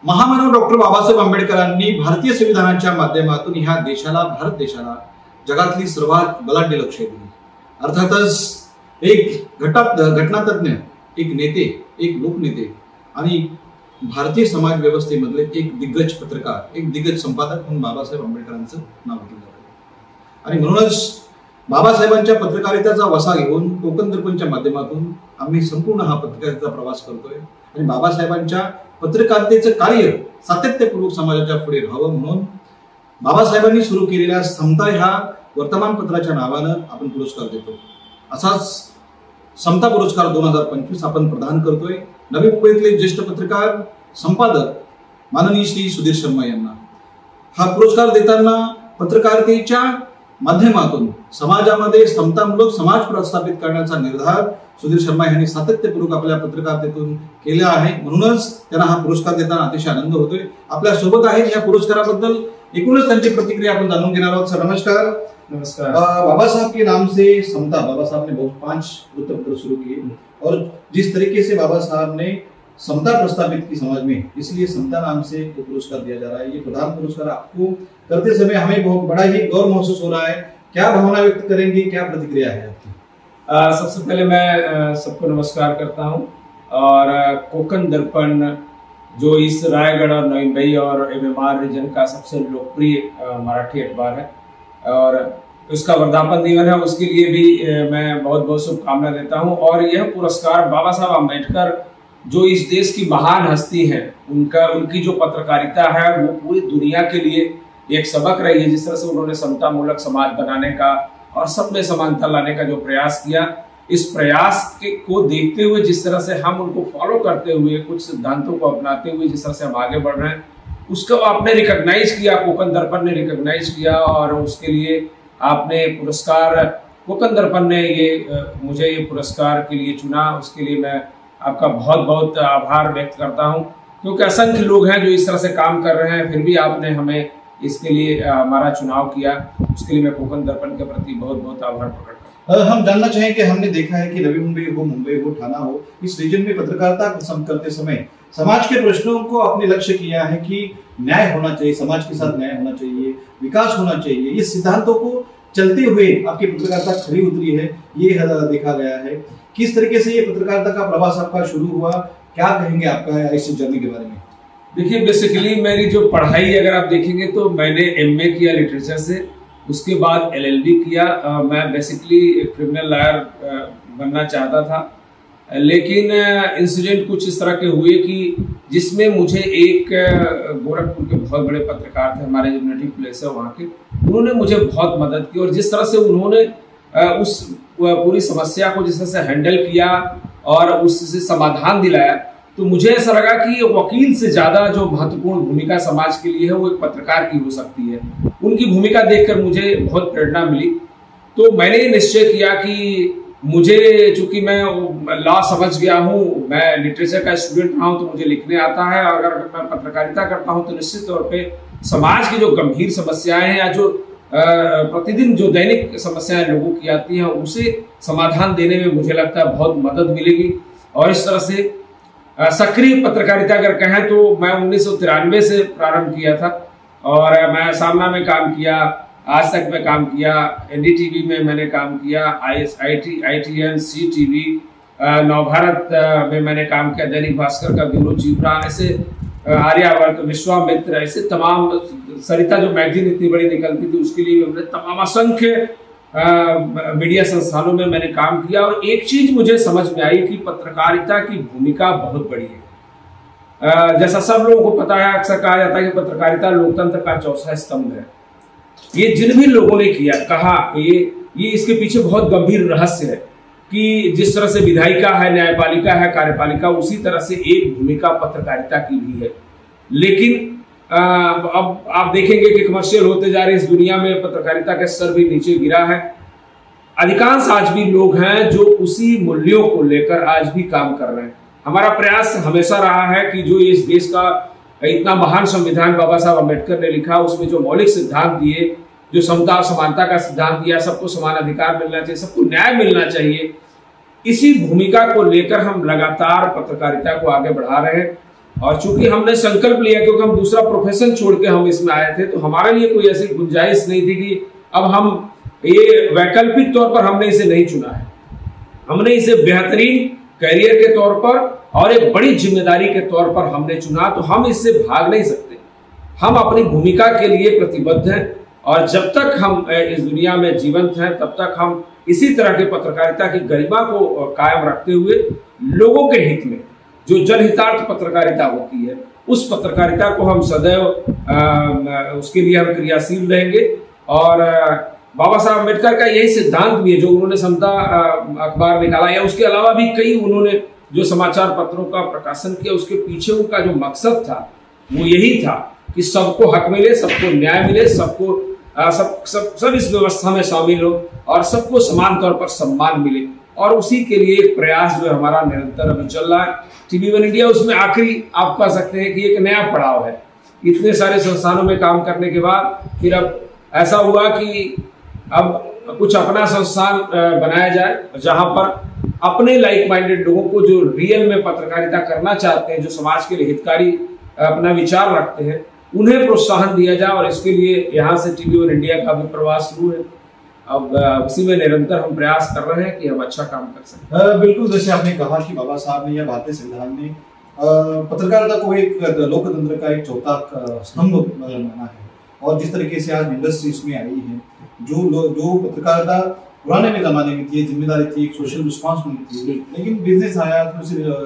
महामानव डॉक्टर बाबासाहेब आंबेडकरांनी भारतीय संविधानाच्या माध्यमातून ह्या देशाला, भारत देशाला जगातली सर्वात बलाढ्य लक्ष्य दिली। अर्थातच एक घटनातज्ञ, एक नेते, एक लोकनेते आणि भारतीय समाज व्यवस्थेमधले एक दिग्गज पत्रकार, एक दिग्गज संपादक म्हणून बाबासाहेब आंबेडकरांचं नाव घेतलं जातं। आणि म्हणूनच बाबासाहेबांच्या पत्रकारितेचा वसा घेऊन कोकण दर्पणच्या माध्यमातून आम्ही संपूर्ण हा पत्रकारितेचा प्रवास करतोय आणि बाबासाहेबांच्या पत्रकारितेचं कार्य सातत्यपूर्वक समाजाच्या पुढे राहावं म्हणून बाबासाहेबांनी सुरू केलेल्या समता ह्या वर्तमानपत्राच्या नावानं आपण पुरस्कार देतो। असाच समता पुरस्कार 2025 आपण प्रदान करतोय नवी मुंबईतले ज्येष्ठ पत्रकार, संपादक माननीय श्री सुधीर शर्मा यांना। हा पुरस्कार देताना पत्रकारितेच्या माध्यमातून समाजामध्ये समतामूलक समाज प्रस्थापित करण्याचा निर्धार सुधीर शर्मा यांनी सातत्यपूर्वक आपल्या पत्रकारितेतून केला आहे। म्हणूनच त्यांना हा पुरस्कार देताना अतिशय आनंद होतोय। आपल्या सोबत आहेत या पुरस्काराबद्दल एकूणच त्यांची प्रतिक्रिया आपण जाणून घेणार आहोत। सर नमस्कार। नमस्कार। बाबा साहब के नाम से समता, बाबा साहब ने 5 वृत्तपत्र शुरू किए और जिस तरीके से बाबा साहब ने समता प्रस्थापित की समाज में, इसलिए समता नाम से ये पुरस्कार दिया जा रहा है। ये प्रधान पुरस्कार आपको करते समय हमें बहुत बड़ा ही गौरव महसूस हो रहा है। क्या भावना व्यक्त करेंगे, क्या प्रतिक्रिया है आपकी? सबसे पहले मैं सबको नमस्कार करता हूं और कोकण दर्पण जो इस रायगढ़ और नई मुंबई और एमएमआर रीजन का सबसे लोकप्रिय मराठी अखबार है और उसका वर्धापन दिवस है, उसके लिए भी मैं बहुत बहुत शुभकामना देता हूं। और यह पुरस्कार बाबा साहब आम्बेडकर जो इस देश की महान हस्ती है, उनकी जो पत्रकारिता है वो पूरी दुनिया के लिए एक सबक रही है। जिस तरह से उन्होंने समता मूलक समाज बनाने का और सब में समानता लाने का जो प्रयास किया, इस प्रयास को देखते हुए जिस तरह से हम उनको फॉलो करते हुए, कुछ सिद्धांतों को अपनाते हुए जिस तरह से हम आगे बढ़ रहे हैं, उसको आपने रिकॉग्नाइज किया, कोकण दर्पण ने रिकॉग्नाइज किया और उसके लिए आपने पुरस्कार, कोकण दर्पण ने मुझे ये पुरस्कार के लिए चुना। उसके लिए मैं आपका बहुत बहुत आभार व्यक्त करता हूं, क्योंकि असंख्य लोग हैं जो इस तरह से काम कर रहे हैं, फिर भी आपने हमें इसके लिए हमारा चुनाव किया। उसके लिए मैं कोकण दर्पण के प्रति बहुत बहुत आभार प्रकट करता हूं। हम जानना चाहेंगे, हमने देखा है कि नवी मुंबई हो, ठाणा हो, इस रीजन में पत्रकारिता करते समय समाज के प्रश्नों को अपने लक्ष्य किया है कि न्याय होना चाहिए, समाज के साथ न्याय होना चाहिए, विकास होना चाहिए। इस सिद्धांतों को चलते हुए आपकी पत्रकारिता खरी उतरी है, ये देखा गया है। किस तरीके से ये पत्रकारिता का प्रवास आपका शुरू हुआ, क्या कहेंगे आपका इस जर्नी के बारे में? देखिए, बेसिकली मेरी जो पढ़ाई अगर आप देखेंगे तो मैंने एमए किया लिटरेचर से, उसके बाद एलएलबी किया। मैं बेसिकली क्रिमिनल लॉयर बनना चाहता था, लेकिन इंसिडेंट कुछ इस तरह के हुए कि जिसमें मुझे एक गोरखपुर के बहुत बड़े पत्रकार थे, हमारे जो नेटिव प्लेस है वहाँ के, उन्होंने मुझे बहुत मदद की। और जिस तरह से उन्होंने उस पूरी समस्या को जिस तरह से हैंडल किया और उससे समाधान दिलाया, तो मुझे ऐसा लगा कि वकील से ज्यादा जो महत्वपूर्ण भूमिका समाज के लिए है वो एक पत्रकार की हो सकती है। उनकी भूमिका देखकर मुझे बहुत प्रेरणा मिली, तो मैंने ये निश्चय किया कि मुझे, चूंकि मैं लॉ समझ गया हूँ, मैं लिटरेचर का स्टूडेंट रहा हूँ, तो मुझे लिखने आता है, और अगर मैं पत्रकारिता करता हूँ तो निश्चित तौर पे समाज की जो गंभीर समस्याएं हैं या जो प्रतिदिन जो दैनिक समस्याएं लोगों की आती हैं, उसे समाधान देने में मुझे लगता है बहुत मदद मिलेगी। और इस तरह से सक्रिय पत्रकारिता अगर कहें तो मैं 1993 से प्रारंभ किया था और मैं सामना में काम किया, आज तक में काम किया, एनडीटीवी में मैंने काम किया, ITN, सी टीवी, नवभारत में मैंने काम किया, दैनिक भास्कर का ब्यूरो चीफ रहा, ऐसे आर्यावर्त, विश्वामित्र, ऐसे तमाम, सरिता जो मैगजीन इतनी बड़ी निकलती थी उसके लिए मैंने तमाम असंख्य मीडिया संस्थानों में मैंने काम किया। और एक चीज मुझे समझ में आई कि पत्रकारिता की भूमिका बहुत बड़ी है। जैसा सब लोगों को पता है, अक्सर कहा जाता है कि पत्रकारिता लोकतंत्र का चौथा स्तंभ है। ये जिन भी लोगों ने किया, कहा, ये इसके पीछे बहुत गंभीर रहस्य है कि जिस तरह से विधायिका है, न्यायपालिका है, कार्यपालिका, उसी तरह से एक भूमिका पत्रकारिता की भी है। लेकिन अब आप देखेंगे कि कमर्शियल होते जा रहे इस दुनिया में पत्रकारिता का स्तर भी नीचे गिरा है। अधिकांश आज भी लोग हैं जो उसी मूल्यों को लेकर आज भी काम कर रहे हैं। हमारा प्रयास हमेशा रहा है कि जो इस देश का इतना महान संविधान बाबा साहब आम्बेडकर ने लिखा, उसमें जो मौलिक सिद्धांत दिए, जो समता और समानता का सिद्धांत दिया, सबको समान अधिकार मिलना चाहिए, सबको न्याय मिलना चाहिए, इसी भूमिका को लेकर हम लगातार पत्रकारिता को आगे बढ़ा रहे हैं। और चूंकि हमने संकल्प लिया, क्योंकि हम दूसरा प्रोफेशन छोड़ के हम इसमें आए थे, तो हमारे लिए कोई ऐसी गुंजाइश नहीं थी कि अब हम ये वैकल्पिक तौर पर हमने इसे नहीं चुना है। हमने इसे बेहतरीन करियर के तौर पर और एक बड़ी जिम्मेदारी के तौर पर हमने चुना, तो हम इससे भाग नहीं सकते। हम अपनी भूमिका के लिए प्रतिबद्ध हैं और जब तक हम इस दुनिया में जीवंत हैं तब तक हम इसी तरह के पत्रकारिता की गरिमा को कायम रखते हुए लोगों के हित में जो जनहितार्थ पत्रकारिता होती है उस पत्रकारिता को हम सदैव उसके लिए हम क्रियाशील रहेंगे। और बाबा साहब अम्बेडकर का यही सिद्धांत भी है जो उन्होंने समता अखबार निकाला, या उसके अलावा भी कई उन्होंने जो समाचार पत्रों का प्रकाशन किया, उसके पीछे उनका जो मकसद था वो यही था कि सबको हक मिले, सबको न्याय मिले, सबको सब इस व्यवस्था में शामिल हो और सबको समान तौर पर सम्मान मिले। और उसी के लिए एक प्रयास जो हमारा निरंतर अभी चल रहा है। TV1 इंडिया उसमें आखिरी आप कह सकते हैं कि एक नया पड़ाव है। इतने सारे संस्थानों में काम करने के बाद फिर अब ऐसा हुआ कि अब कुछ अपना संस्थान बनाया जाए जहां पर अपने लाइक माइंडेड लोगों को जो रियल में पत्रकारिता करना चाहते हैं, जो समाज के लिए हितकारी अपना विचार रखते हैं, उन्हें प्रोत्साहन दिया जाए। और इसके लिए यहाँ से TV1 इंडिया का भी प्रवास शुरू है। अब उसी में निरंतर हम प्रयास कर रहे हैं कि हम अच्छा काम कर सकें। बिल्कुल, जैसे आपने कहा कि बाबा साहब ने या भारतीय संविधान ने पत्रकारिता को एक लोकतंत्र का एक चौथा स्तंभ माना है। और जिस तरीके से आज इंडस्ट्रीज में आई है, जो पत्रकारिता पुराने में जमाने में थी, जिम्मेदारी थी, एक सोशल रिस्पॉन्सिबिलिटी थी, लेकिन बिजनेस आया तो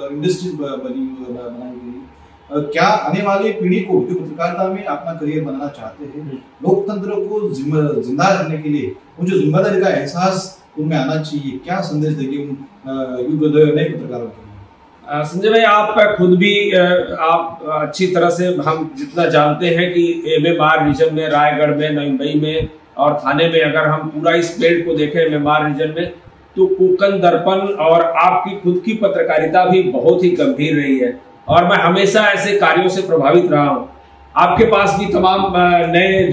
इंडस्ट्रीज बनाई गई। क्या आने वाली पीढ़ी को जो पत्रकारिता में अपना करियर बनाना चाहते हैं, लोकतंत्र को जिंदा रखने के लिए वो जो जिम्मेदारी का एहसास उनमें आना चाहिए, क्या संदेश देंगे उन नए पत्रकारों के लिए? संजय भाई, आप खुद भी आप अच्छी तरह से, हम जितना जानते हैं कि MMR रीजन में, रायगढ़ में, मुंबई में और थाने में, अगर हम पूरा इस बेल्ट को देखें MMR रीजन में, तो कोंकण दर्पण और आपकी खुद की पत्रकारिता भी बहुत ही गंभीर रही है। और मैं हमेशा ऐसे कार्यों से प्रभावित रहा हूँ। आपके पास भी तमाम नए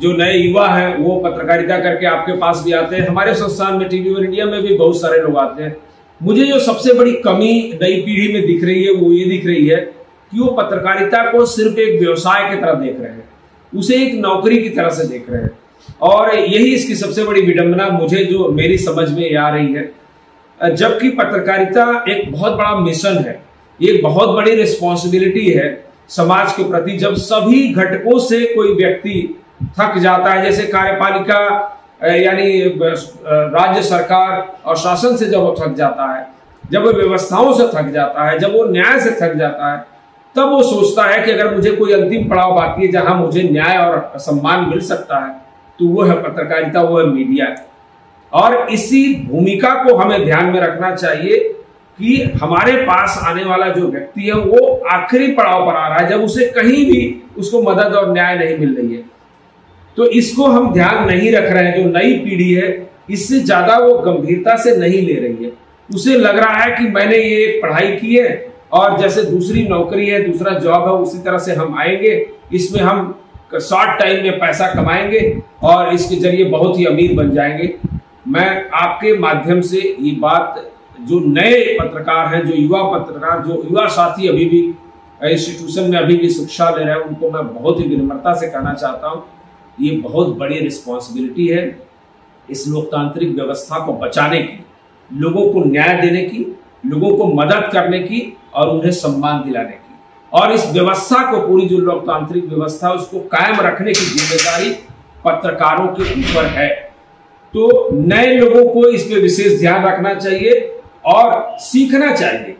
जो नए युवा हैं वो पत्रकारिता करके आपके पास भी आते हैं। हमारे संस्थान में TV1 इंडिया में भी बहुत सारे लोग आते हैं। मुझे जो सबसे बड़ी कमी नई पीढ़ी में दिख रही है वो ये दिख रही है कि वो पत्रकारिता को सिर्फ एक व्यवसाय की तरह देख रहे हैं, उसे एक नौकरी की तरह से देख रहे हैं। और यही इसकी सबसे बड़ी विडंबना मुझे जो मेरी समझ में आ रही है, जबकि पत्रकारिता एक बहुत बड़ा मिशन है, एक बहुत बड़ी रिस्पॉन्सिबिलिटी है समाज के प्रति। जब सभी घटकों से कोई व्यक्ति थक जाता है, जैसे कार्यपालिका यानी राज्य सरकार और शासन से जब वो थक जाता है, जब वो व्यवस्थाओं से थक जाता है, जब वो न्याय से थक जाता है, तब वो सोचता है कि अगर मुझे कोई अंतिम पड़ाव बाकी है जहां मुझे न्याय और सम्मान मिल सकता है, तो वो है पत्रकारिता, वो है मीडिया। और इसी भूमिका को हमें ध्यान में रखना चाहिए कि हमारे पास आने वाला जो व्यक्ति है वो आखिरी पड़ाव पर आ रहा है, जब उसे कहीं भी उसको मदद और न्याय नहीं मिल रही है। तो इसको हम ध्यान नहीं रख रहे हैं। जो नई पीढ़ी है इससे ज्यादा वो गंभीरता से नहीं ले रही है। उसे लग रहा है कि मैंने ये पढ़ाई की है और जैसे दूसरी नौकरी है, दूसरा जॉब है, उसी तरह से हम आएंगे, इसमें हम शॉर्ट टाइम में पैसा कमाएंगे और इसके जरिए बहुत ही अमीर बन जाएंगे। मैं आपके माध्यम से ये बात, जो नए पत्रकार हैं, जो युवा पत्रकार, जो युवा साथी अभी भी इंस्टीट्यूशन में अभी भी शिक्षा ले रहे हैं, उनको मैं बहुत ही विनम्रता से कहना चाहता हूँ, ये बहुत बड़ी रिस्पॉन्सिबिलिटी है इस लोकतांत्रिक व्यवस्था को बचाने की, लोगों को न्याय देने की, लोगों को मदद करने की और उन्हें सम्मान दिलाने की। और इस व्यवस्था को, पूरी जो लोकतांत्रिक व्यवस्था, उसको कायम रखने की जिम्मेदारी पत्रकारों के ऊपर है। तो नए लोगों को इस पे विशेष ध्यान रखना चाहिए और सीखना चाहिए।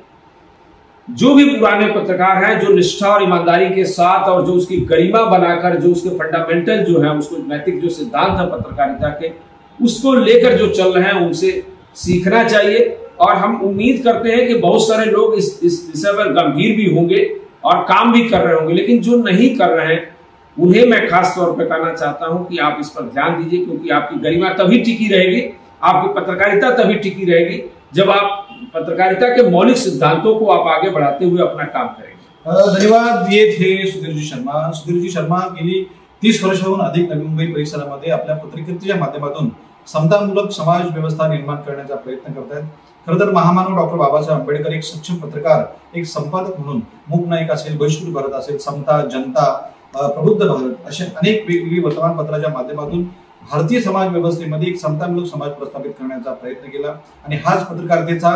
जो भी पुराने पत्रकार हैं, जो निष्ठा और ईमानदारी के साथ और जो उसकी गरिमा बनाकर, जो उसके फंडामेंटल जो है, उसको नैतिक जो सिद्धांत है पत्रकारिता के, उसको लेकर जो चल रहे हैं, उनसे सीखना चाहिए। और हम उम्मीद करते हैं कि बहुत सारे लोग इस विषय पर गंभीर भी होंगे और काम भी कर रहे होंगे, लेकिन जो नहीं कर रहे हैं उन्हें मैं खास तौर पर कहना चाहता हूं कि आप इस पर ध्यान दीजिए, क्योंकि आपकी गरिमा तभी टिकी रहेगी, आपकी पत्रकारिता तभी टिकी रहेगी जब आप पत्रकारिता के मौलिक सिद्धांतों को आप आगे बढ़ाते हुए अपना काम करेंगे। धन्यवाद। ये थे सुधीरजी शर्मा। सुधीरजी शर्मा गेली 30 वर्षाहून अधिक नवी मुंबई परिसरामध्ये आपल्या पत्रकारितेच्या माध्यमातून समतामूलक समाज व्यवस्था निर्माण करण्याचा प्रयत्न करतात। खरं तर महामानव डॉक्टर बाबासाहेब आंबेडकर एक सक्षम पत्रकार, एक संपादक म्हणून मूक नाईक असेल, बहिष्कृत भारत असेल, समता, जनता, प्रबुद्ध भारत अशा अनेक वेगवेगळी वर्तमानपत्राच्या माध्यमातून भारतीय समाज व्यवस्थेमध्ये एक समतामूलक समाज प्रस्थापित करण्याचा प्रयत्न केला आणि हाच पत्रकारितेचा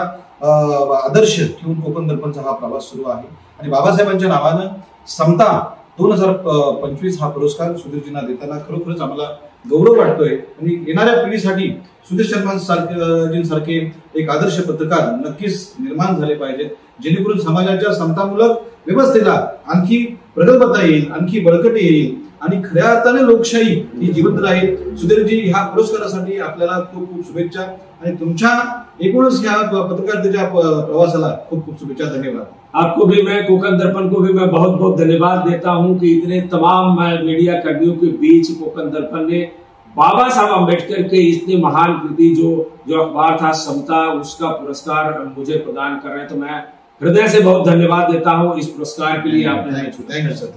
आदर्श ठेवून कोकण दर्पणचा हा प्रवास सुरू आहे. आणि बाबासाहेबांच्या नावानं समता 2025 हा पुरस्कार सुधीरजींना देताना खरोखरच आम्हाला गौरव वाटतोय. आणि येणाऱ्या पिढीसाठी सुधीर शर्माजींसारखे एक आदर्श पत्रकार नक्कीच निर्माण झाले पाहिजेत, जेणेकरून समाजाच्या समतामूलक व्यवस्थेला आणखी प्रगल्भता येईल, आणखी बळकटी येईल आणि खऱ्या अर्थाने लोकशाही ही जिवंत राहील. सुधीरजी, ह्या पुरस्कारासाठी आपल्याला खूप खूप शुभेच्छा आणि तुमच्या एकूणच ह्या पत्रकारितेच्या प्रवासाला खूप खूप शुभेच्छा. धन्यवाद. आपको भी मैं, कोकण दर्पण को भी मैं बहुत बहुत धन्यवाद देता हूं कि इतने तमाम मीडिया कर्मियों के बीच कोकण दर्पण ने बाबा साहब अम्बेडकर के इतने महान कृति जो अखबार था समता, उसका पुरस्कार मुझे प्रदान कर रहे हैं, तो मैं हृदय से बहुत धन्यवाद देता हूं इस पुरस्कार के लिए. आपने थैंक यू सर.